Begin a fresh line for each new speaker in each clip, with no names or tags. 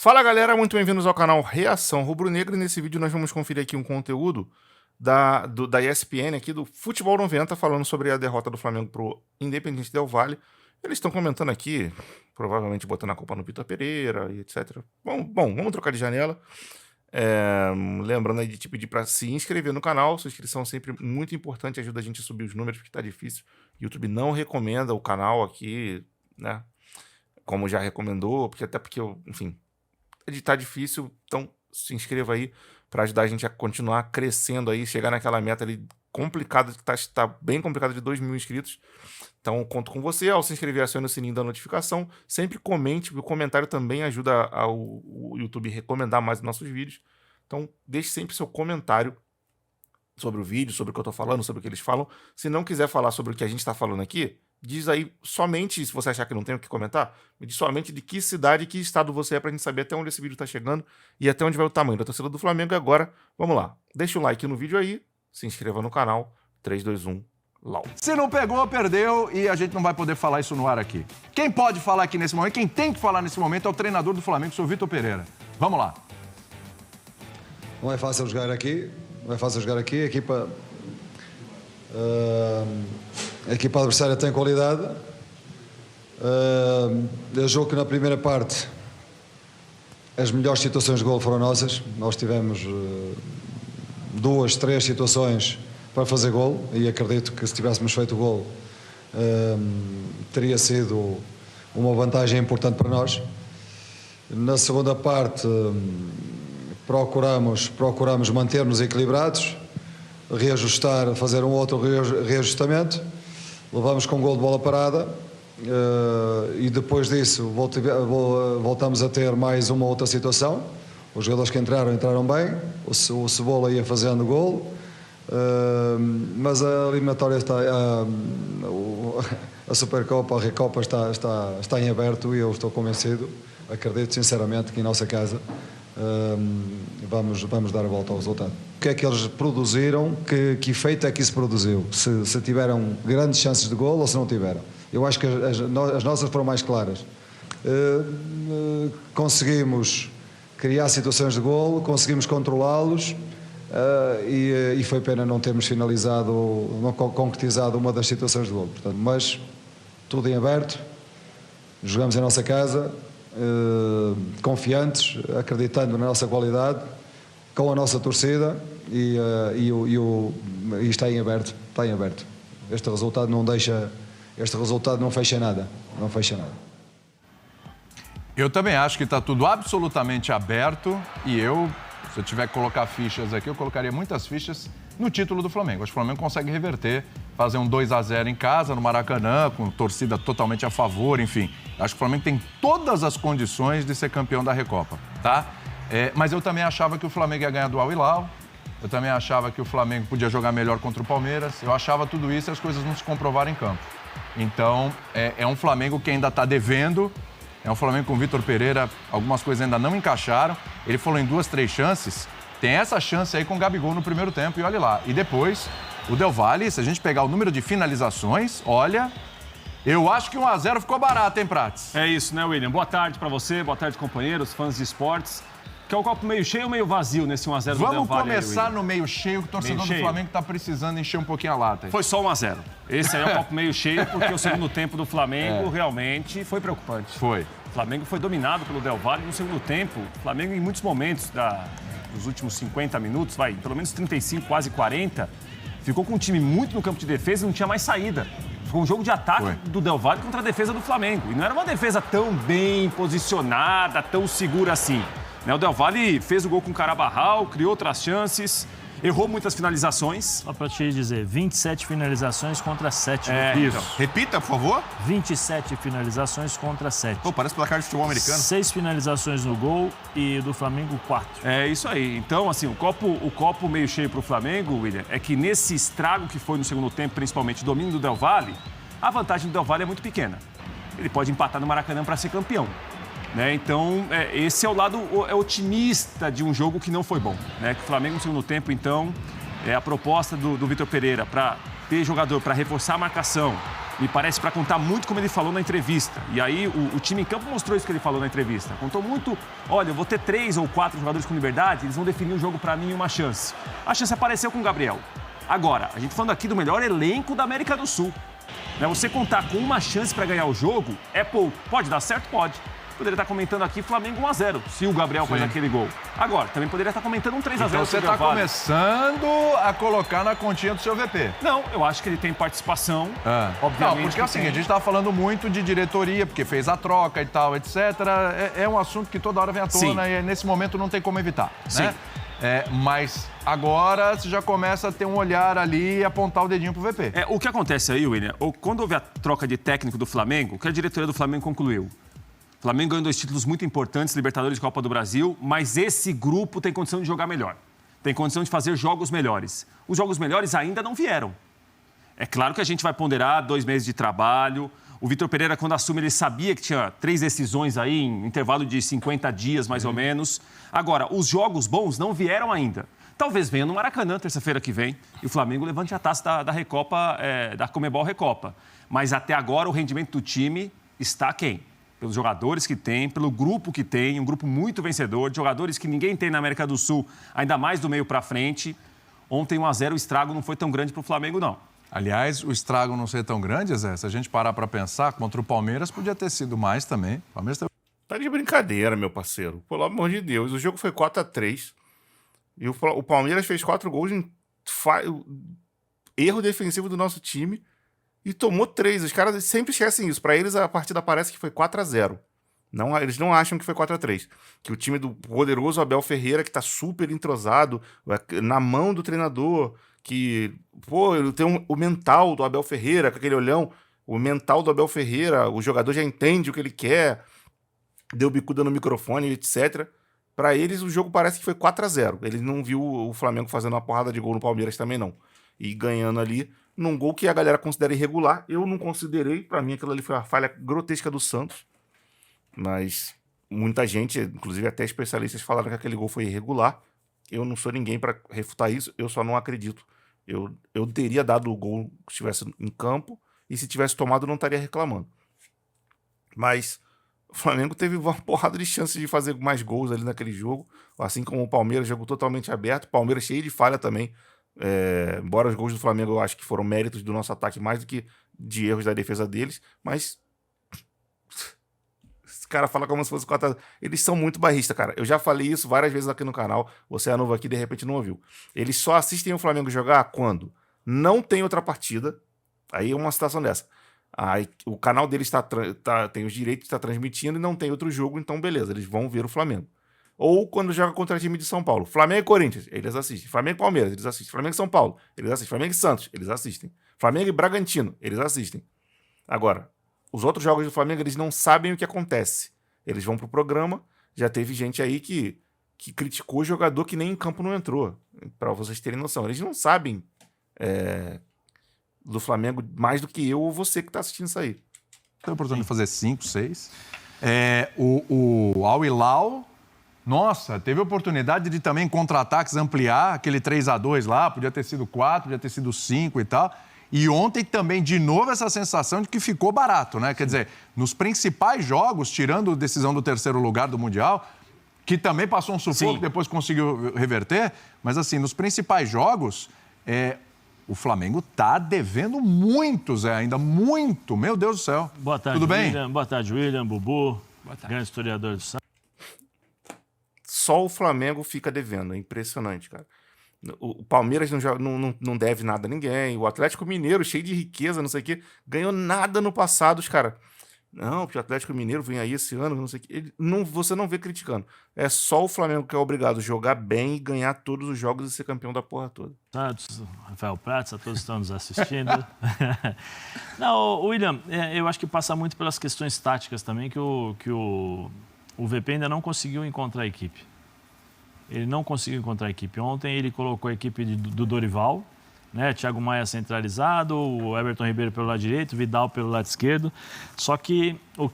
Fala galera, muito bem-vindos ao canal Reação Rubro-Negra. E nesse vídeo nós vamos conferir aqui um conteúdo da ESPN aqui do Futebol 90, falando sobre a derrota do Flamengo pro Independiente Del Valle. Eles estão comentando aqui, provavelmente botando a culpa no Vitor Pereira e etc. Bom, vamos trocar de janela. Lembrando aí de te pedir para se inscrever no canal. Sua inscrição é sempre muito importante, ajuda a gente a subir os números, porque tá difícil. O YouTube não recomenda o canal aqui, né? Como já recomendou, porque enfim, tá difícil, então se inscreva aí para ajudar a gente a continuar crescendo aí, chegar naquela meta ali complicada, que tá bem complicada, de 2.000 inscritos. Então eu conto com você. Ao se inscrever, acione o sininho da notificação, sempre comente, o comentário também ajuda o YouTube a recomendar mais os nossos vídeos. Então deixe sempre seu comentário sobre o vídeo, sobre o que eu tô falando, sobre o que eles falam. Se não quiser falar sobre o que a gente tá falando aqui, diz aí somente, se você achar que não tem o que comentar, me diz somente de que cidade e que estado você é, pra gente saber até onde esse vídeo tá chegando e até onde vai o tamanho da torcida do Flamengo. E agora, vamos lá. Deixa o like no vídeo aí, se inscreva no canal. 3, 2, 1, lau.
Se não pegou, perdeu e a gente não vai poder falar isso no ar aqui. Quem pode falar aqui nesse momento, quem tem que falar nesse momento é o treinador do Flamengo, o seu Vitor Pereira. Vamos lá.
Não é fácil jogar aqui, a equipa adversária tem qualidade. Eu julgo que na primeira parte as melhores situações de gol foram nossas. Nós tivemos 2, 3 situações para fazer gol e acredito que se tivéssemos feito o gol teria sido uma vantagem importante para nós. Na segunda parte procuramos manter-nos equilibrados, reajustar, fazer um outro reajustamento. Levamos com um gol de bola parada e depois disso voltamos a ter mais uma outra situação. Os jogadores que entraram bem, o Cebola ia fazendo gol, mas a eliminatória a Supercopa, a Recopa está em aberto e eu estou convencido, acredito sinceramente que em nossa casa vamos dar a volta ao resultado. O que é que eles produziram? Que efeito é que isso produziu? Se tiveram grandes chances de gol ou se não tiveram? Eu acho que as nossas foram mais claras. Conseguimos criar situações de gol, conseguimos controlá-los e foi pena não termos concretizado uma das situações de gol. Portanto, mas tudo em aberto, jogamos em nossa casa, confiantes, acreditando na nossa qualidade, com a nossa torcida e está em aberto, Este resultado não fecha nada,
Eu também acho que está tudo absolutamente aberto e se eu tiver que colocar fichas aqui, eu colocaria muitas fichas no título do Flamengo. Acho que o Flamengo consegue reverter, fazer um 2-0 em casa, no Maracanã, com torcida totalmente a favor, enfim. Acho que o Flamengo tem todas as condições de ser campeão da Recopa, tá? Mas eu também achava que o Flamengo ia ganhar do Al Hilal, eu também achava que o Flamengo podia jogar melhor contra o Palmeiras, eu achava tudo isso e as coisas não se comprovaram em campo. Então, é um Flamengo que ainda está devendo, é um Flamengo com o Vitor Pereira, algumas coisas ainda não encaixaram. Ele falou em 2, 3 chances, tem essa chance aí com o Gabigol no primeiro tempo e olha lá. E depois, o Del Valle, se a gente pegar o número de finalizações, olha, eu acho que 1-0 ficou barato, hein, Prates?
É isso, né, William? Boa tarde pra você, boa tarde, companheiros, fãs de esportes. Quer o copo meio cheio ou meio vazio nesse 1-0 do Del Valle?
Vamos começar no meio cheio, que o torcedor do Flamengo tá precisando encher um pouquinho a lata.
Foi só 1-0. Esse aí é o copo meio cheio, porque o segundo tempo do Flamengo realmente foi preocupante.
Foi.
O Flamengo foi dominado pelo Del Valle no segundo tempo. O Flamengo, em muitos momentos dos últimos 50 minutos, pelo menos 35, quase 40, ficou com um time muito no campo de defesa e não tinha mais saída. Foi um jogo de ataque do Del Valle contra a defesa do Flamengo. E não era uma defesa tão bem posicionada, tão segura assim. O Del Valle fez o gol com o Carabarral, criou outras chances, errou muitas finalizações.
Só para te dizer, 27 finalizações contra 7 no
Isso. Então. Repita, por favor.
27 finalizações contra 7.
Pô, parece placar de futebol americano.
6 finalizações no gol e do Flamengo 4.
É isso aí. Então, assim, o copo meio cheio para o Flamengo, William, é que nesse estrago que foi no segundo tempo, principalmente o domínio do Del Valle, a vantagem do Del Valle é muito pequena. Ele pode empatar no Maracanã para ser campeão. Então, esse é o lado otimista de um jogo que não foi bom. Que o Flamengo no segundo tempo, então, a proposta do Vitor Pereira para ter jogador para reforçar a marcação me parece, para contar muito como ele falou na entrevista. E aí o time em campo mostrou isso que ele falou na entrevista. Contou muito, olha, eu vou ter 3 ou 4 jogadores com liberdade, eles vão definir o jogo para mim uma chance. A chance apareceu com o Gabriel. Agora, a gente falando aqui do melhor elenco da América do Sul. Né? Você contar com uma chance para ganhar o jogo é pouco. Pode dar certo? Pode. Poderia estar comentando aqui Flamengo 1-0, se o Gabriel faz aquele gol. Agora, também poderia estar comentando um 3-0.
Então você está começando a colocar na continha do seu VP.
Não, eu acho que ele tem participação, obviamente.
Não, porque assim, a gente estava falando muito de diretoria, porque fez a troca e tal, etc. É um assunto que toda hora vem à tona e nesse momento não tem como evitar, né? Mas agora você já começa a ter um olhar ali e apontar o dedinho pro VP.
O que acontece aí, William, quando houve a troca de técnico do Flamengo, o que a diretoria do Flamengo concluiu? O Flamengo ganhou 2 títulos muito importantes, Libertadores e Copa do Brasil, mas esse grupo tem condição de jogar melhor. Tem condição de fazer jogos melhores. Os jogos melhores ainda não vieram. É claro que a gente vai ponderar 2 meses de trabalho. O Vitor Pereira, quando assume, ele sabia que tinha 3 decisões aí em intervalo de 50 dias, mais ou menos. Agora, os jogos bons não vieram ainda. Talvez venha no Maracanã, terça-feira que vem, e o Flamengo levante a taça da Recopa, da Conmebol Recopa. Mas até agora o rendimento do time está aquém. Pelos jogadores que tem, pelo grupo que tem, um grupo muito vencedor, de jogadores que ninguém tem na América do Sul, ainda mais do meio para frente. Ontem 1-0, o estrago não foi tão grande para o Flamengo, não.
Aliás, o estrago não ser tão grande, Zé, se a gente parar para pensar, contra o Palmeiras podia ter sido mais também. O Palmeiras
Tá de brincadeira, meu parceiro. Pelo amor de Deus. O jogo foi 4-3 e o Palmeiras fez 4 gols em erro defensivo do nosso time. E tomou 3. Os caras sempre esquecem isso. Pra eles, a partida parece que foi 4-0. Não, eles não acham que foi 4-3. Que o time do poderoso Abel Ferreira, que tá super entrosado, na mão do treinador, que, pô, tem o mental do Abel Ferreira, com aquele olhão, o mental do Abel Ferreira, o jogador já entende o que ele quer, deu bicuda no microfone, etc. Pra eles, o jogo parece que foi 4-0. Eles não viu o Flamengo fazendo uma porrada de gol no Palmeiras também, não. E ganhando ali num gol que a galera considera irregular. Eu não considerei, pra mim aquilo ali foi uma falha grotesca do Santos. Mas muita gente, inclusive até especialistas, falaram que aquele gol foi irregular. Eu não sou ninguém pra refutar isso, eu só não acredito. Eu teria dado o gol se estivesse em campo, e se tivesse tomado, não estaria reclamando. Mas o Flamengo teve uma porrada de chances de fazer mais gols ali naquele jogo, assim como o Palmeiras, jogo totalmente aberto. O Palmeiras cheio de falha também. Embora os gols do Flamengo eu acho que foram méritos do nosso ataque mais do que de erros da defesa deles, mas esse cara fala como se fosse 4. Eles são muito barristas, cara. Eu já falei isso várias vezes aqui no canal. Você é novo aqui, de repente não ouviu. Eles só assistem o Flamengo jogar quando não tem outra partida. Aí é uma situação dessa. Aí, o canal deles tem os direitos de estar transmitindo e não tem outro jogo, então beleza, eles vão ver o Flamengo. Ou quando joga contra o time de São Paulo. Flamengo e Corinthians, eles assistem. Flamengo e Palmeiras, eles assistem. Flamengo e São Paulo, eles assistem. Flamengo e Santos, eles assistem. Flamengo e Bragantino, eles assistem. Agora, os outros jogos do Flamengo, eles não sabem o que acontece. Eles vão pro programa. Já teve gente aí que criticou o jogador que nem em campo não entrou. Pra vocês terem noção. Eles não sabem do Flamengo mais do que eu ou você que tá assistindo isso aí.
Tem a oportunidade de fazer 5, 6. O Al Hilal... Nossa, teve a oportunidade de também contra-ataques ampliar aquele 3-2 lá, podia ter sido 4, podia ter sido 5 e tal. E ontem também, de novo, essa sensação de que ficou barato, né? Quer dizer, nos principais jogos, tirando a decisão do 3º lugar do Mundial, que também passou um sufoco, depois conseguiu reverter, mas assim, nos principais jogos, o Flamengo tá devendo muito, Zé, ainda muito. Meu Deus do céu.
Boa tarde,
tudo bem?
William. Boa tarde, William, Bubu,
Boa tarde.
grande historiador do Santos.
Só o Flamengo fica devendo, é impressionante, cara. O Palmeiras não deve nada a ninguém. O Atlético Mineiro, cheio de riqueza, não sei o quê, ganhou nada no passado, os caras. Não, porque o Atlético Mineiro vem aí esse ano, não sei o quê. Você não vê criticando. É só o Flamengo que é obrigado a jogar bem e ganhar todos os jogos e ser campeão da porra toda.
Santos, Rafael Prats, a todos estão nos assistindo. Não, William, eu acho que passa muito pelas questões táticas também, que o VP ainda não conseguiu encontrar a equipe. Ele não conseguiu encontrar a equipe. Ontem ele colocou a equipe do Dorival, né? Thiago Maia centralizado, o Everton Ribeiro pelo lado direito, Vidal pelo lado esquerdo. Só que o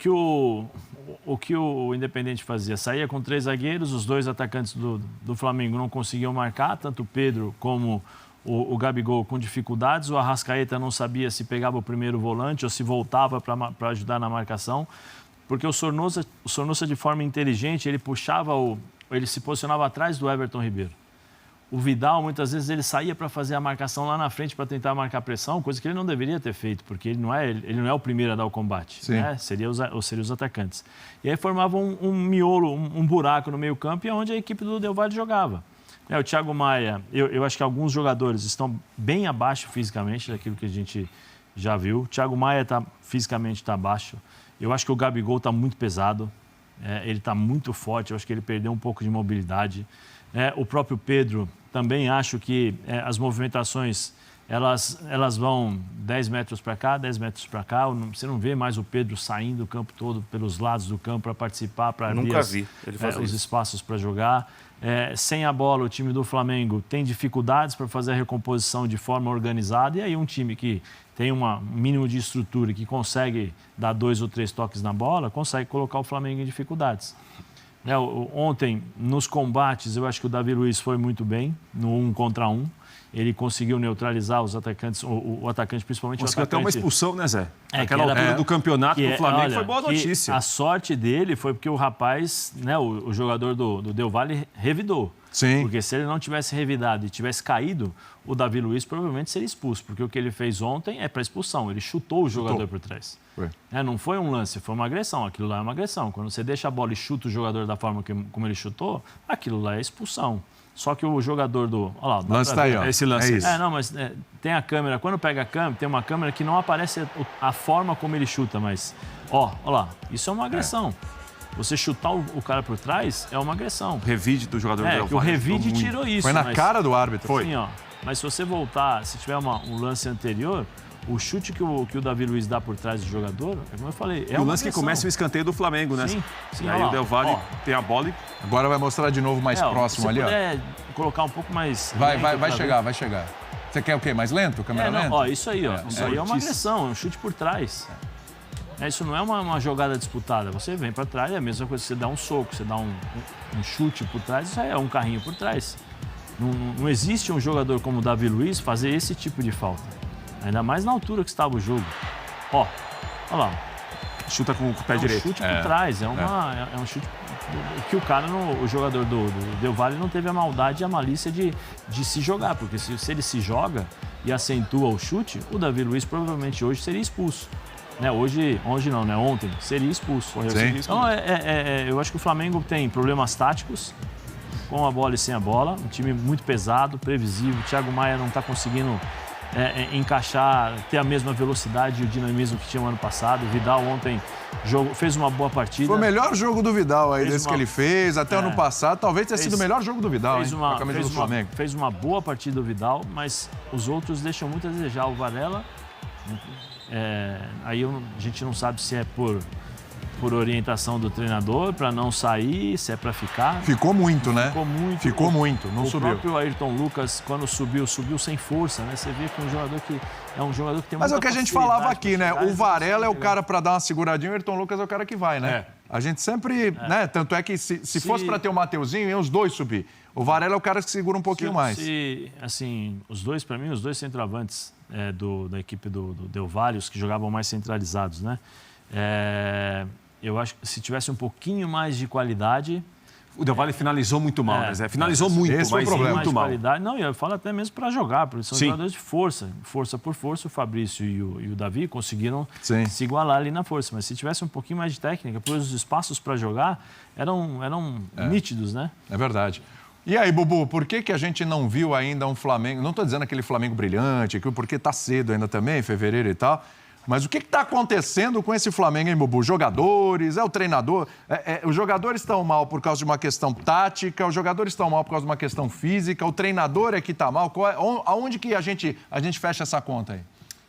que o Independente fazia? Saía com 3 zagueiros, os 2 atacantes do Flamengo não conseguiam marcar, tanto o Pedro como o Gabigol com dificuldades, o Arrascaeta não sabia se pegava o primeiro volante ou se voltava para ajudar na marcação, porque o Sornosa de forma inteligente, ele se posicionava atrás do Everton Ribeiro. O Vidal, muitas vezes, ele saía para fazer a marcação lá na frente para tentar marcar pressão, coisa que ele não deveria ter feito, porque ele não é o primeiro a dar o combate, né? Seriam os atacantes. E aí formava um miolo, um buraco no meio-campo, e é onde a equipe do Del Valle jogava. O Thiago Maia, eu acho que alguns jogadores estão bem abaixo fisicamente daquilo que a gente já viu. O Thiago Maia fisicamente está abaixo. Eu acho que o Gabigol está muito pesado, ele está muito forte, eu acho que ele perdeu um pouco de mobilidade. O próprio Pedro, também acho que as movimentações, elas vão 10 metros para cá, 10 metros para cá. Você não vê mais o Pedro saindo do campo todo, pelos lados do campo, para participar, para abrir os espaços para jogar. Sem a bola, o time do Flamengo tem dificuldades para fazer a recomposição de forma organizada. E aí um time que tem um mínimo de estrutura, que consegue dar 2 ou 3 toques na bola, consegue colocar o Flamengo em dificuldades. Ontem, nos combates, eu acho que o Davi Luiz foi muito bem, no 1 contra 1. Ele conseguiu neutralizar os atacantes, o atacante, principalmente
conseguiu
o atacante.
Até uma expulsão, né, Zé? Aquela altura do campeonato do Flamengo foi boa notícia.
A sorte dele foi porque o rapaz, né, o jogador do Del Valle, revidou.
Sim.
Porque se ele não tivesse revidado e tivesse caído, o Davi Luiz provavelmente seria expulso. Porque o que ele fez ontem é para expulsão. Ele chutou o jogador por trás. Não foi um lance, foi uma agressão. Aquilo lá é uma agressão. Quando você deixa a bola e chuta o jogador da forma como ele chutou, aquilo lá é expulsão. Só que o jogador do... Olha lá,
lance tá aí, ó.
Esse lance.
É isso.
Mas tem a câmera. Quando pega a câmera, tem uma câmera que não aparece a forma como ele chuta, mas... Olha lá, isso é uma agressão. Você chutar o cara por trás é uma agressão.
O revide do jogador do Del Valle.
O revide tirou isso.
Foi na cara do árbitro.
Foi. Sim, mas se você voltar, se tiver um lance anterior, o chute que o Davi Luiz dá por trás do jogador, como eu falei,
o lance que começa o escanteio do Flamengo, né?
Sim.
E aí o Del Valle tem a bola e...
Agora vai mostrar de novo mais próximo ali, ó.
Colocar um pouco mais...
Vai chegar. Você quer o quê? Mais lento? Câmera lenta?
Isso aí, ó. Isso aí é uma agressão, é um chute por trás. Isso não é uma jogada disputada. Você vem para trás, é a mesma coisa. Você dá um soco, você dá um chute por trás, isso aí é um carrinho por trás. Não existe um jogador como o Davi Luiz fazer esse tipo de falta. Ainda mais na altura que estava o jogo. Olha lá.
Chuta com o pé direito.
É um chute por trás, é um chute... que o jogador do Del Valle não teve a maldade e a malícia de se jogar. Porque se ele se joga e acentua o chute, o Davi Luiz provavelmente hoje seria expulso. Hoje não, né? Ontem seria expulso. Então, eu acho que o Flamengo tem problemas táticos, com a bola e sem a bola. Um time muito pesado, previsível. O Thiago Maia não está conseguindo encaixar, ter a mesma velocidade e o dinamismo que tinha no ano passado. O Vidal ontem fez uma boa partida.
Foi o melhor jogo do Vidal aí, desse que ele fez. Até ano passado, talvez tenha sido o melhor jogo do Vidal, com a camisa do Flamengo.
Fez uma boa partida do Vidal, mas os outros deixam muito a desejar. O Varela... aí a gente não sabe se é por orientação do treinador, para não sair, se é para ficar.
Ficou muito, né?
Ficou muito.
Não subiu.
O próprio Ayrton Lucas, quando subiu sem força, né? Você vê que é um jogador que tem
Mas é o que a gente falava aqui, né? O Varela é o cara para dar uma seguradinha, o Ayrton Lucas é o cara que vai, né? A gente sempre, né? Tanto é que se fosse para ter o Mateuzinho, iam os dois subir. O Varela é o cara que segura um pouquinho mais.
Os dois, para mim, os dois centroavantes da equipe do Del Valle, os que jogavam mais centralizados, né? Eu acho que se tivesse um pouquinho mais de qualidade...
O Del Valle finalizou muito mal, né, Zé? Finalizou muito,
esse foi o problema.
Muito
mal.
Qualidade. Não, eu falo até mesmo para jogar, porque são jogadores de força. Força por força, o Fabrício e o Davi conseguiram se igualar ali na força. Mas se tivesse um pouquinho mais de técnica, pois os espaços para jogar eram nítidos, né?
É verdade. E aí, Bubu, por que a gente não viu ainda um Flamengo... Não estou dizendo aquele Flamengo brilhante, porque está cedo ainda também, fevereiro e tal... Mas o que está acontecendo com esse Flamengo, hein, Bubu? Jogadores, o treinador... os jogadores estão mal por causa de uma questão tática, os jogadores estão mal por causa de uma questão física, o treinador é que está mal. Aonde que a gente fecha essa conta aí?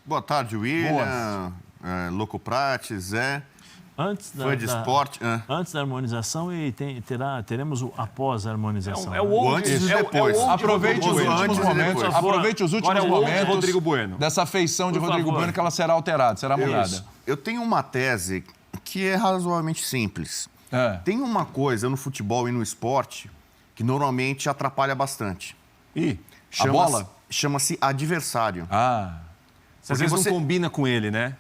Boa tarde, William, Louco Prates, Zé. Fã de esporte.
Antes da harmonização e teremos o após a harmonização.
O antes e depois.
Aproveite os últimos momentos. Aproveite os últimos momentos
Rodrigo Bueno.
dessa feição de Rodrigo Bueno, que ela será alterada, será mudada.
Eu tenho uma tese que é razoavelmente simples. Tem uma coisa no futebol e no esporte que normalmente atrapalha bastante.
A bola?
chama-se adversário.
Às vezes não combina com ele, né?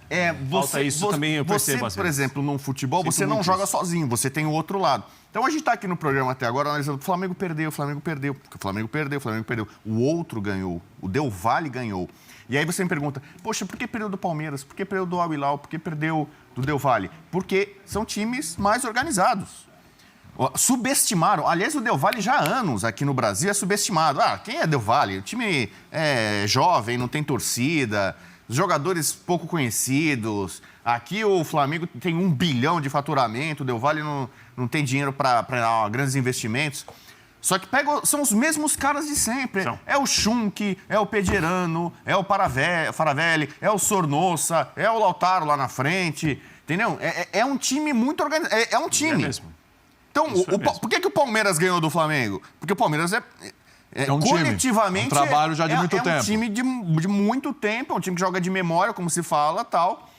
Falta
isso também eu percebo.
Você, por exemplo, num futebol, você não joga sozinho, você tem o outro lado. Então a gente está aqui no programa até agora analisando, o Flamengo perdeu, porque o Flamengo perdeu. O outro ganhou, o Del Valle ganhou. E aí você me pergunta, poxa, por que perdeu do Palmeiras? Por que perdeu do Al Hilal? Por que perdeu do Del Valle? Porque são times mais organizados. Subestimaram. Aliás, o Del Valle já há anos aqui no Brasil é subestimado. Quem é Del Valle? O time é jovem, não tem torcida, jogadores pouco conhecidos. Aqui o Flamengo tem 1 bilhão de faturamento, o Del Valle não tem dinheiro para grandes investimentos. Só que são os mesmos caras de sempre. É o Schunk, é o Pederano, é o Faravelli, é o Sornosa, é o Lautaro lá na frente. Entendeu? É um time muito organizado. É um time.
É mesmo.
Então, por que o Palmeiras ganhou do Flamengo? Porque o Palmeiras
é um
coletivamente
time. É um trabalho já de muito tempo.
É um time de muito tempo, é um time que joga de memória, como se fala, tal.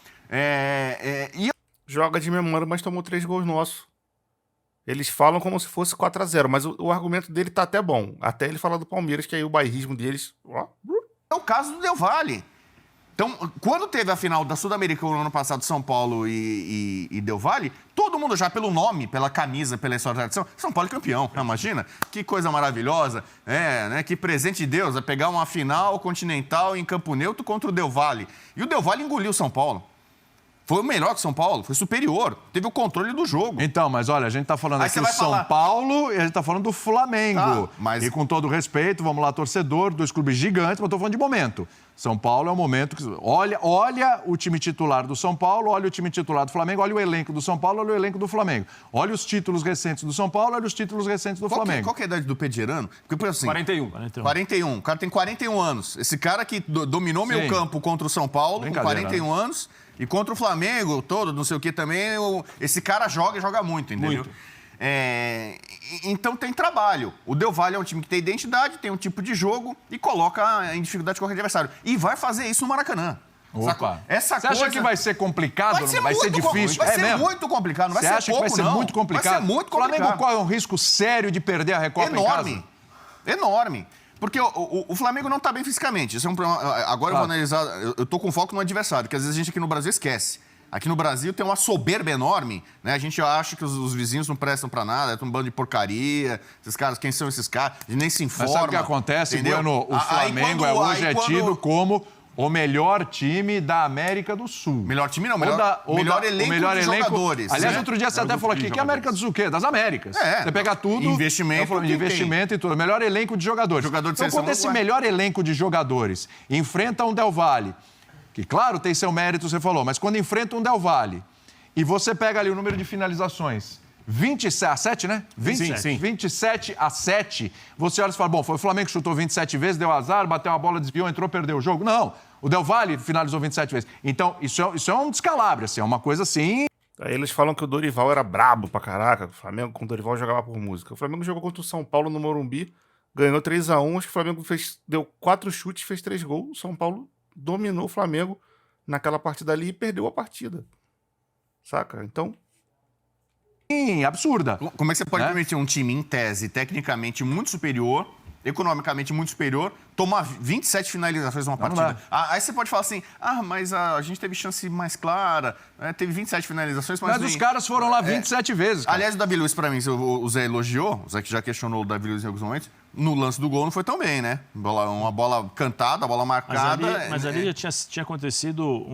Joga de memória, mas tomou 3 gols nossos. Eles falam como se fosse 4-0, mas o argumento dele tá até bom. Até ele fala do Palmeiras, que aí o bairrismo deles...
É o caso do Del Valle. Então, quando teve a final da Sul-Americana no ano passado, São Paulo e Del Valle, todo mundo já pelo nome, pela camisa, pela história da tradição, São Paulo é campeão, imagina? Que coisa maravilhosa, né? Que presente de Deus, é pegar uma final continental em Campo Neutro contra o Del Valle. E o Del Valle engoliu o São Paulo. Foi o melhor que o São Paulo, foi superior, teve o controle do jogo.
Então, mas olha, a gente tá falando aqui do São Paulo e a gente tá falando do Flamengo. E com todo respeito, vamos lá, torcedor, 2 clubes gigantes, mas eu tô falando de momento. São Paulo é um momento que... Olha o time titular do São Paulo, olha o time titular do Flamengo, olha o elenco do São Paulo, olha o elenco do Flamengo. Olha os títulos recentes do São Paulo, olha os títulos recentes do Flamengo.
Qual que é a idade do Pederano? Porque, assim,
41.
O cara tem 41 anos. Esse cara que dominou meio campo contra o São Paulo, com 41 anos... E contra o Flamengo, todo, não sei o que também, esse cara joga muito, entendeu? Muito. Então tem trabalho. O Del Valle é um time que tem identidade, tem um tipo de jogo e coloca em dificuldade qualquer adversário. E vai fazer isso no Maracanã.
Opa. Você acha que vai ser complicado? Vai ser difícil?
Vai ser muito complicado, não vai ser pouco, não.
Você acha que vai ser muito complicado?
Vai ser muito complicado.
O Flamengo corre um risco sério de perder a Recopa em casa?
Enorme. Porque o Flamengo não está bem fisicamente. Isso é um problema. Agora eu vou analisar. Eu estou com foco no adversário, que às vezes a gente aqui no Brasil esquece. Aqui no Brasil tem uma soberba enorme, né? A gente acha que os vizinhos não prestam para nada, é um bando de porcaria. Esses caras, quem são esses caras? A gente nem se informa.
Mas sabe o que acontece, Bueno? O Flamengo hoje é tido como o melhor time da América do Sul.
Melhor time não, melhor elenco de jogadores.
Aliás, outro dia você até falou aqui, que é a América do Sul, o quê? Das Américas. Você pega tudo... Investimento e tudo. Melhor elenco de jogadores. Então, quando esse melhor elenco de jogadores enfrenta um Del Valle, que, claro, tem seu mérito, você falou, mas quando enfrenta um Del Valle e você pega ali o número de finalizações... 27, né? 27-7. Você olha e fala, bom, foi o Flamengo que chutou 27 vezes, deu azar, bateu uma bola, desviou, entrou, perdeu o jogo. Não, o Del Valle finalizou 27 vezes. Então, isso é um descalabro, assim, é uma coisa assim...
Aí eles falam que o Dorival era brabo pra caraca. O Flamengo com o Dorival jogava por música. O Flamengo jogou contra o São Paulo no Morumbi, ganhou 3-1. Acho que o Flamengo deu 4 chutes, fez 3 gols. O São Paulo dominou o Flamengo naquela partida ali e perdeu a partida. Saca? Então...
absurda.
Como é que você pode permitir um time, em tese, tecnicamente muito superior, economicamente muito superior, tomar 27 finalizações numa partida? Aí você pode falar assim, mas a gente teve chance mais clara, teve 27 finalizações,
mas os caras foram lá 27 vezes. Cara.
Aliás, o Davi Luiz, pra mim, o Zé elogiou, o Zé que já questionou o Davi Luiz em alguns momentos, no lance do gol não foi tão bem, né? Uma bola cantada, a bola marcada.
Mas ali já tinha acontecido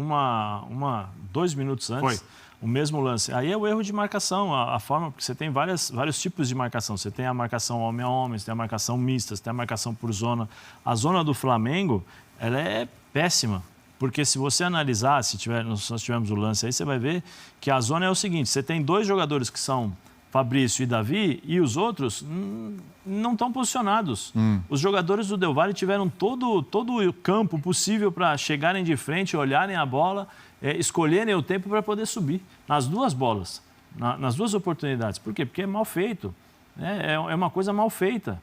2 minutos antes. Foi. O mesmo lance. Aí é o erro de marcação, a forma, porque você tem vários tipos de marcação. Você tem a marcação homem a homem, você tem a marcação mista, você tem a marcação por zona. A zona do Flamengo, ela é péssima. Porque se você analisar, se nós tivermos o lance aí, você vai ver que a zona é o seguinte, você tem 2 jogadores que são Fabrício e Davi, e os outros não estão posicionados. Os jogadores do Del Valle tiveram todo o campo possível para chegarem de frente, olharem a bola, escolherem o tempo para poder subir. Nas 2 bolas, nas 2 oportunidades. Por quê? Porque é mal feito. É uma coisa mal feita.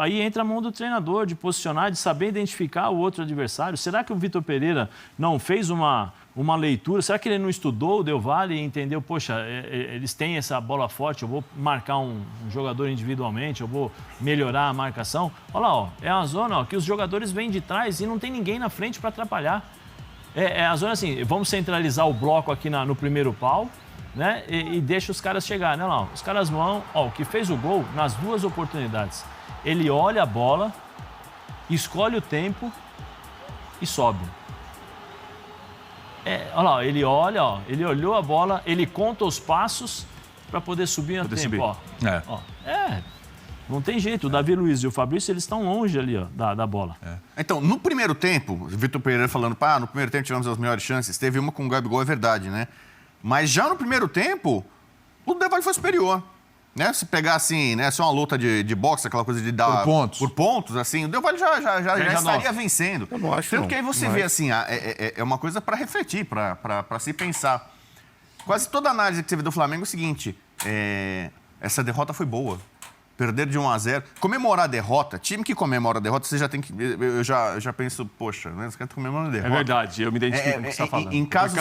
Aí entra a mão do treinador de posicionar, de saber identificar o outro adversário. Será que o Vitor Pereira não fez uma leitura? Será que ele não estudou o Del Valle e entendeu, poxa, eles têm essa bola forte, eu vou marcar um jogador individualmente, eu vou melhorar a marcação? Olha lá, é uma zona que os jogadores vêm de trás e não tem ninguém na frente para atrapalhar. É a zona assim, vamos centralizar o bloco aqui no primeiro pau, né? E deixa os caras chegarem. Não, os caras vão... o que fez o gol, nas 2 oportunidades, ele olha a bola, escolhe o tempo e sobe. Olha lá, ele olhou a bola, ele conta os passos para poder subir no tempo. Não tem jeito. O Davi Luiz e o Fabrício, eles estão longe ali da bola.
Então, no primeiro tempo, o Vitor Pereira falando, no primeiro tempo tivemos as melhores chances. Teve uma com o Gabigol, é verdade, né? Mas já no primeiro tempo, o Del Valle foi superior. Né? Se pegar assim, né, só uma luta de boxe, aquela coisa de dar... Por pontos, assim, o Del Valle já estaria vencendo.
Eu não acho,
Tanto que aí você vê, assim, é uma coisa para refletir, para se pensar. Quase toda análise que você vê do Flamengo é o seguinte, essa derrota foi boa. Perder de 1-0. Comemorar a derrota, time que comemora a derrota, você já tem que... Eu já penso, poxa, né? Você quer comemorar a derrota.
É verdade, eu me identifico com o que você está falando.
Em casos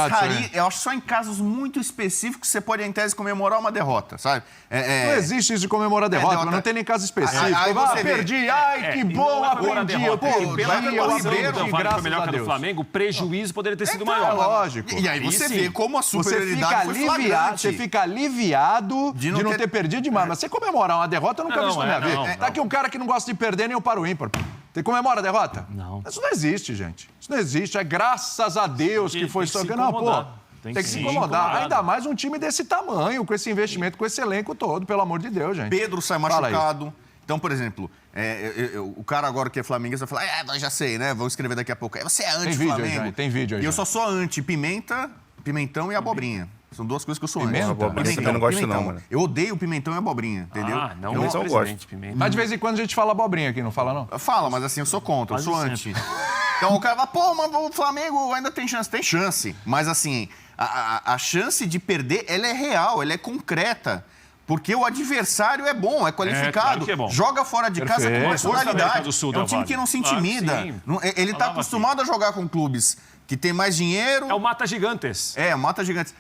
eu acho só em casos muito específicos você pode, em tese, comemorar uma derrota, sabe?
Não existe isso de comemorar a derrota, mas não tem nem caso específico.
Aí você
perdi, que bom, aprendi, eu perdi,
foi melhor que a do Flamengo, o prejuízo poderia ter sido maior.
Lógico.
E aí você vê como a superioridade foi flagrante.
Você fica aliviado de não ter perdido demais, mas você comemorar uma derrota, eu nunca vi isso na minha vida. Tá aqui um cara que não gosta de perder nem o para o ímpar. Você comemora a derrota?
Não.
Isso não existe, gente. Isso não existe. É graças a Deus que foi só... Não, pô. Tem que se incomodar. Ainda mais um time desse tamanho, com esse investimento, com esse elenco todo, pelo amor de Deus, gente.
Pedro sai machucado. Então, por exemplo, o cara agora que é flamenguista vai falar, já sei, né? Vou escrever daqui a pouco. Você é anti-Flamengo.
Tem vídeo aí.
E eu só sou pimentão e abobrinha. São 2 coisas que eu sou anti.
Pimentão, eu não gosto não, mano.
Eu odeio pimentão e abobrinha, entendeu?
Não,
eu só gosto.
Mas de vez em quando a gente fala abobrinha aqui, não fala não?
Fala, mas assim, eu sou contra, eu sou anti. Então o cara fala, mas o Flamengo ainda tem chance. Tem chance, mas assim, a chance de perder, ela é real, ela é concreta. Porque o adversário é bom, é qualificado,
claro que é bom.
Joga fora de casa com personalidade. É um time que não se intimida. Ele está acostumado a jogar com clubes que tem mais dinheiro.
É o Mata Gigantes.
Mata Gigantes.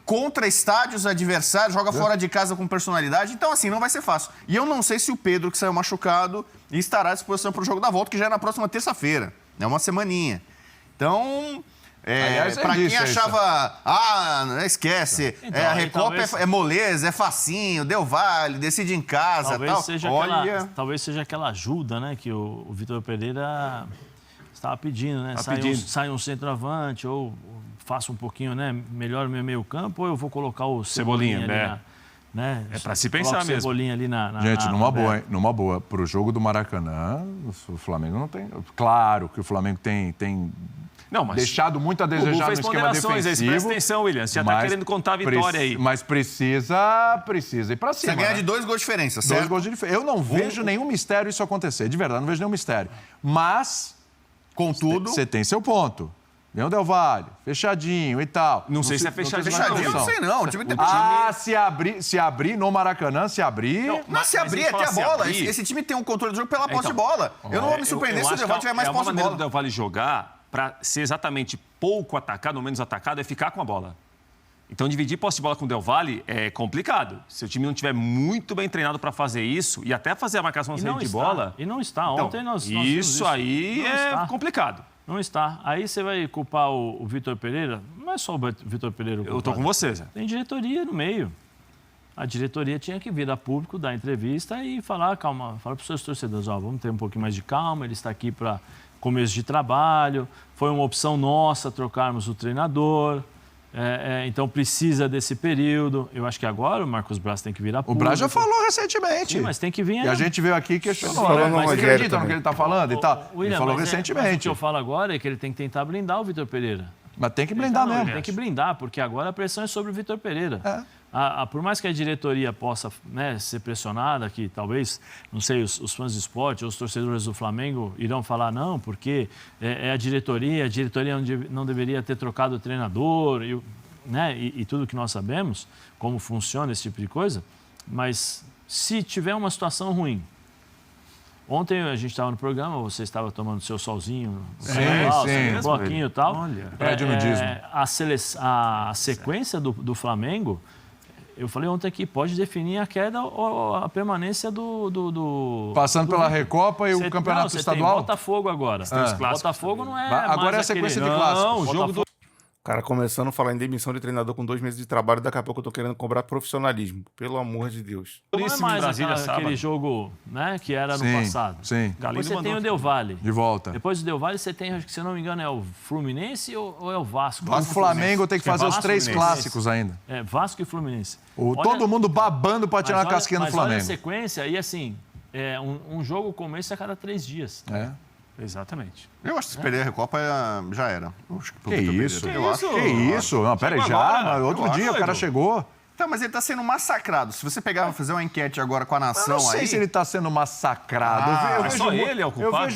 Contra estádios adversários, joga fora de casa com personalidade. Então, assim, não vai ser fácil. E eu não sei se o Pedro, que saiu machucado, estará à disposição para o jogo da volta, que já é na próxima terça-feira. É uma semaninha. Então, para quem achava... não esquece.
Então,
a Recopa
talvez...
é moleza, é facinho, Del Valle, decide em casa.
Talvez seja aquela ajuda, né, que o Vitor Pereira estava pedindo, né? Sai um centroavante ou faça um pouquinho, né? Melhor o meu meio campo, ou eu vou colocar o Cebolinha ali né?
É para se pensar mesmo.
Cebolinha ali
Gente, numa boa, para o jogo do Maracanã, o Flamengo não tem... Claro que o Flamengo tem deixado muito a desejar no esquema defensivo.
Presta atenção, William. Você já está querendo contar a vitória aí.
Mas precisa ir para cima.
Você ganha de 2 gols de diferença, certo?
2 gols de diferença. Eu não vejo nenhum mistério isso acontecer. De verdade, não vejo nenhum mistério. Mas... Contudo, você tem seu ponto. Vem o Del Valle, fechadinho e tal.
Não sei se é fechadinho.
Não sei não. O time tem
se abrir no Maracanã, se abrir...
Se abrir é ter a bola. Esse time tem um controle do jogo pela posse de bola. Eu não vou me surpreender se o Del Valle tiver mais posse de bola.
A maneira do Del Valle jogar, para ser exatamente pouco atacado ou menos atacado, é ficar com a bola. Então, dividir posse de bola com o Del Valle é complicado. Se o time não estiver muito bem treinado para fazer isso e até fazer a marcação saída de bola...
E não está. Ontem nós
isso aí é complicado.
Não está. Aí você vai culpar o Vitor Pereira. Não é só o Vitor Pereira.
Eu estou com você, Zé.
Tem diretoria no meio. A diretoria tinha que vir a público, dar entrevista e falar, fala para os seus torcedores, vamos ter um pouquinho mais de calma, ele está aqui para começo de trabalho, foi uma opção nossa trocarmos o treinador... então precisa desse período. Eu acho que agora o Marcos Braz tem que vir a público.
O Braz já falou recentemente.
Sim, mas tem que vir...
E a gente veio aqui e questionou. Mas você acredita no que ele está falando e tal? Ele falou recentemente.
Mas o que eu falo agora é que ele tem que tentar blindar o Vitor Pereira.
Mas tem que blindar mesmo.
Tem que blindar, porque agora a pressão é sobre o Vitor Pereira. Por mais que a diretoria possa, né, ser pressionada, que talvez, não sei, os fãs de esporte ou os torcedores do Flamengo irão falar não, porque é a diretoria não deveria ter trocado o treinador, né, e tudo que nós sabemos, como funciona esse tipo de coisa, mas se tiver uma situação ruim, Ontem a gente estava no programa, você estava tomando seu solzinho,
Sim.
um bloquinho e tal.
Olha. Prédio nudismo.
A sequência do Flamengo, eu falei ontem aqui, pode definir a queda ou a permanência do
Passando pela Recopa e o Campeonato Estadual?
Tem Botafogo agora. Botafogo não é
agora
mais
é a sequência de
aquele...
clássicos.
Não, o jogo do...
Cara, começando a falar em demissão de treinador com 2 meses de trabalho, daqui a pouco eu tô querendo cobrar profissionalismo. Pelo amor de Deus.
Não é mais aquele jogo, né, que era no passado.
Sim.
Depois você tem o Del Valle.
De volta.
Depois do Del Valle você tem, acho que se eu não me engano, é o Fluminense ou é o Vasco?
O Flamengo tem que fazer os 3 clássicos ainda.
É, Vasco e Fluminense.
Todo mundo babando para tirar a casquinha do Flamengo.
Olha a sequência e assim, um jogo começa a cada 3 dias.
Exatamente.
Eu acho que se perder a Recopa já era.
Que isso?
Eu acho.
Que isso? Não, peraí, já. Outro dia o cara chegou.
Tá, mas ele tá sendo massacrado. Se você pegar fazer uma enquete agora com a nação
Eu não sei
aí...
se ele tá sendo massacrado.
Só ele é o culpado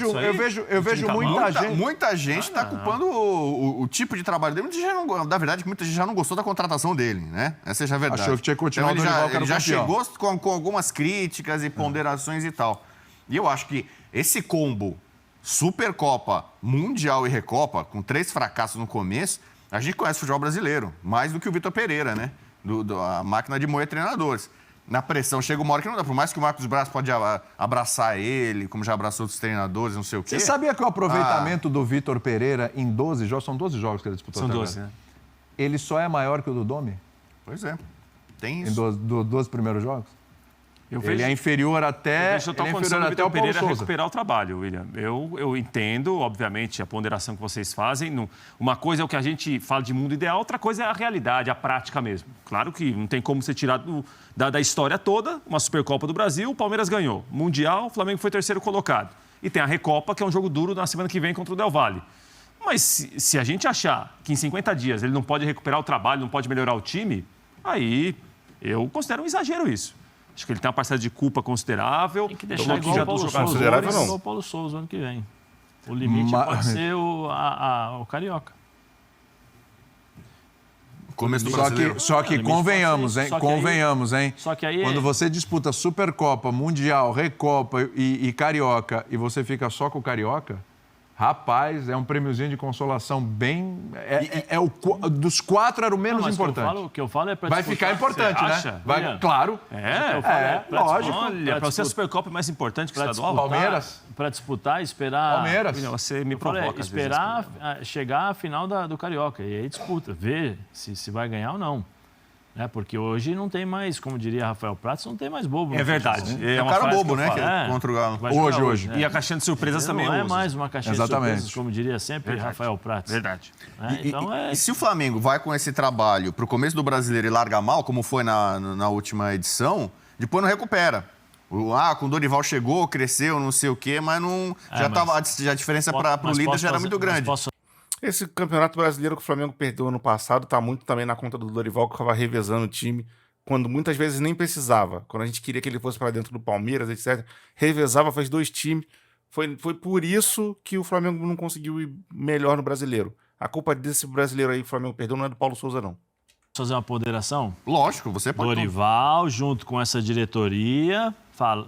Eu vejo muita gente...
Muita gente tá culpando o tipo de trabalho dele. Muita gente já não, na verdade, muita gente já não gostou da contratação dele, né? Essa é a verdade.
Achou que tinha que continuar
então,
o Dorival, que era
ele já
campeão.
chegou com algumas críticas e ponderações e tal. E eu acho que esse combo Supercopa, Mundial e Recopa, com 3 fracassos no começo, a gente conhece o futebol brasileiro, mais do que o Vitor Pereira, né? A máquina de moer treinadores. Na pressão, chega uma hora que não dá. Por mais que o Marcos Braz pode abraçar ele, como já abraçou outros treinadores, não sei o quê.
Você sabia que o aproveitamento do Vitor Pereira em 12 jogos, são 12 jogos que ele disputou?
São 12, né?
Ele só é maior que o do Domi?
Pois é, tem
Em
isso.
12 primeiros jogos?
Eu
Ele é inferior até,
Eu
ele é inferior até
o
o Paulo
Pereira
Souza.
recuperar o trabalho, William. Eu entendo, obviamente, a ponderação que vocês fazem. Uma coisa é o que a gente fala de mundo ideal, outra coisa é a realidade, a prática mesmo. Claro que não tem como você tirar da história toda uma Supercopa do Brasil, o Palmeiras ganhou. Mundial, o Flamengo foi 3º colocado. E tem a Recopa, que é um jogo duro na semana que vem contra o Del Valle. Mas se a gente achar que em 50 dias ele não pode recuperar o trabalho, não pode melhorar o time, aí eu considero um exagero isso. Acho que ele tem uma parcela de culpa considerável.
Tem que deixar igual o Paulo Souza.
Considerável, não.
Igual o Paulo Souza ano que vem. O limite pode ser o Carioca.
Começo do brasileiro.
Só que convenhamos, hein? Convenhamos, hein?
Só que aí
Quando você disputa Supercopa, Mundial, Recopa e Carioca e você fica só com o Carioca, rapaz, é um prêmiozinho de consolação bem... dos 4 era o menos importante.
O que eu falo é para
Vai ficar importante, né?
acha?
Claro.
lógico.
Olha, para você a Supercopa é mais importante que o estadual?
Palmeiras.
Para disputar, esperar...
Palmeiras.
William, você me
Eu falei,
provoca.
esperar chegar à final do Carioca. E aí disputa, ver se vai ganhar ou não. Porque hoje não tem mais, como diria Rafael Prats, não tem mais bobo.
É verdade.
É um cara bobo, né? Contra o Galo.
Vai jogar
Hoje.
E a caixinha de surpresas também
não é
usa.
mais uma caixinha de
Exatamente.
surpresas, como diria sempre Rafael Prats.
Verdade.
Então
E se o Flamengo vai com esse trabalho pro começo do Brasileiro e larga mal, como foi na última edição, depois não recupera. Com o Dorival chegou, cresceu, não sei o quê, mas não. A diferença pro líder já era muito grande.
Esse campeonato brasileiro que o Flamengo perdeu ano passado tá muito também na conta do Dorival, que ficava revezando o time, quando muitas vezes nem precisava. Quando a gente queria que ele fosse para dentro do Palmeiras, etc., revezava, fez 2 times. Foi por isso que o Flamengo não conseguiu ir melhor no brasileiro. A culpa desse brasileiro aí que o Flamengo perdeu não é do Paulo Souza, não.
Fazer uma ponderação?
Lógico, você pode.
Dorival, junto com essa diretoria,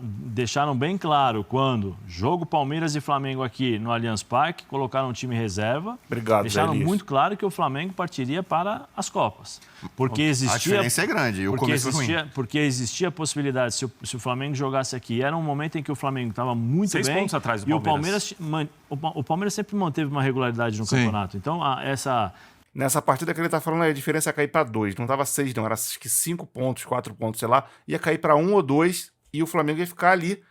deixaram bem claro quando jogo Palmeiras e Flamengo aqui no Allianz Parque, colocaram um time reserva.
Obrigado,
deixaram
Zé
muito claro que o Flamengo partiria para as Copas. Porque existia...
A diferença é grande, o começo foi ruim.
Porque existia a possibilidade, se o Flamengo jogasse aqui, era um momento em que o Flamengo estava muito
6
bem.
pontos atrás do
e
Palmeiras.
o Palmeiras sempre manteve uma regularidade no campeonato. Então,
Nessa partida que ele tá falando, a diferença ia cair para 2. Não tava 6, não. Era acho que 5 pontos, 4 pontos, sei lá. Ia cair para 1 ou 2 e o Flamengo ia ficar ali,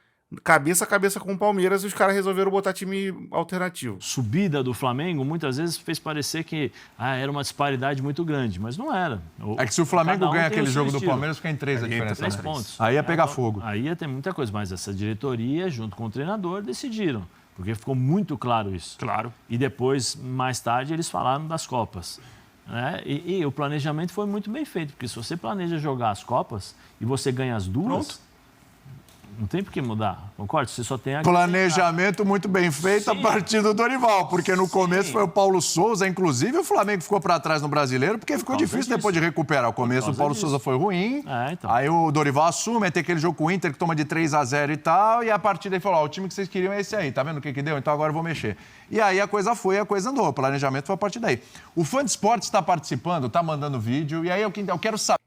cabeça a cabeça com o Palmeiras, e os caras resolveram botar time alternativo.
Subida do Flamengo muitas vezes fez parecer que era uma disparidade muito grande, mas não era.
É que se o Flamengo ganha aquele jogo do Palmeiras, fica em 3 a diferença.
3 pontos.
Aí ia pegar fogo.
Aí ia ter muita coisa, mas essa diretoria, junto com o treinador, decidiram. Porque ficou muito claro isso.
Claro.
E depois, mais tarde, eles falaram das Copas. Né? E o planejamento foi muito bem feito, porque se você planeja jogar as Copas e você ganha as duas, Não tem por que mudar, concorda? Você só tem a...
Planejamento muito bem feito a partir do Dorival, porque no começo foi o Paulo Souza, inclusive o Flamengo ficou para trás no Brasileiro, porque ficou difícil depois de recuperar. O começo o Paulo Souza foi ruim, aí o Dorival assume, aí tem aquele jogo com o Inter que toma de 3-0 e tal, e a partir daí falou, ó, o time que vocês queriam é esse aí, tá vendo o que deu? Então agora eu vou mexer. E aí a coisa foi, a coisa andou, o planejamento foi a partir daí. O Fã de Esportes está participando, está mandando vídeo, e aí eu quero saber...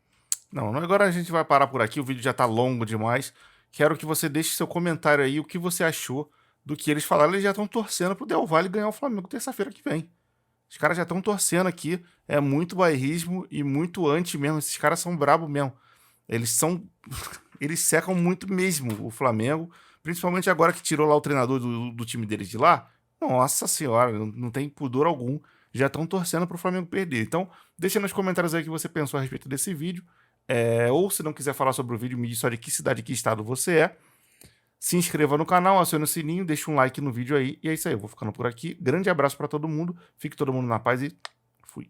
Não, agora a gente vai parar por aqui, o vídeo já tá longo demais. Quero que você deixe seu comentário aí, o que você achou do que eles falaram. Eles já estão torcendo pro Del Valle ganhar o Flamengo terça-feira que vem. Os caras já estão torcendo aqui, é muito bairrismo e muito anti mesmo, esses caras são brabos mesmo. Eles secam muito mesmo o Flamengo, principalmente agora que tirou lá o treinador do time deles de lá. Nossa senhora, não tem pudor algum, já estão torcendo pro Flamengo perder. Então, deixa nos comentários aí o que você pensou a respeito desse vídeo. Ou se não quiser falar sobre o vídeo, me diz só de que cidade, que estado você é. Se inscreva no canal, acione o sininho, deixa um like no vídeo aí. E é isso aí, eu vou ficando por aqui. Grande abraço pra todo mundo, fique todo mundo na paz e fui.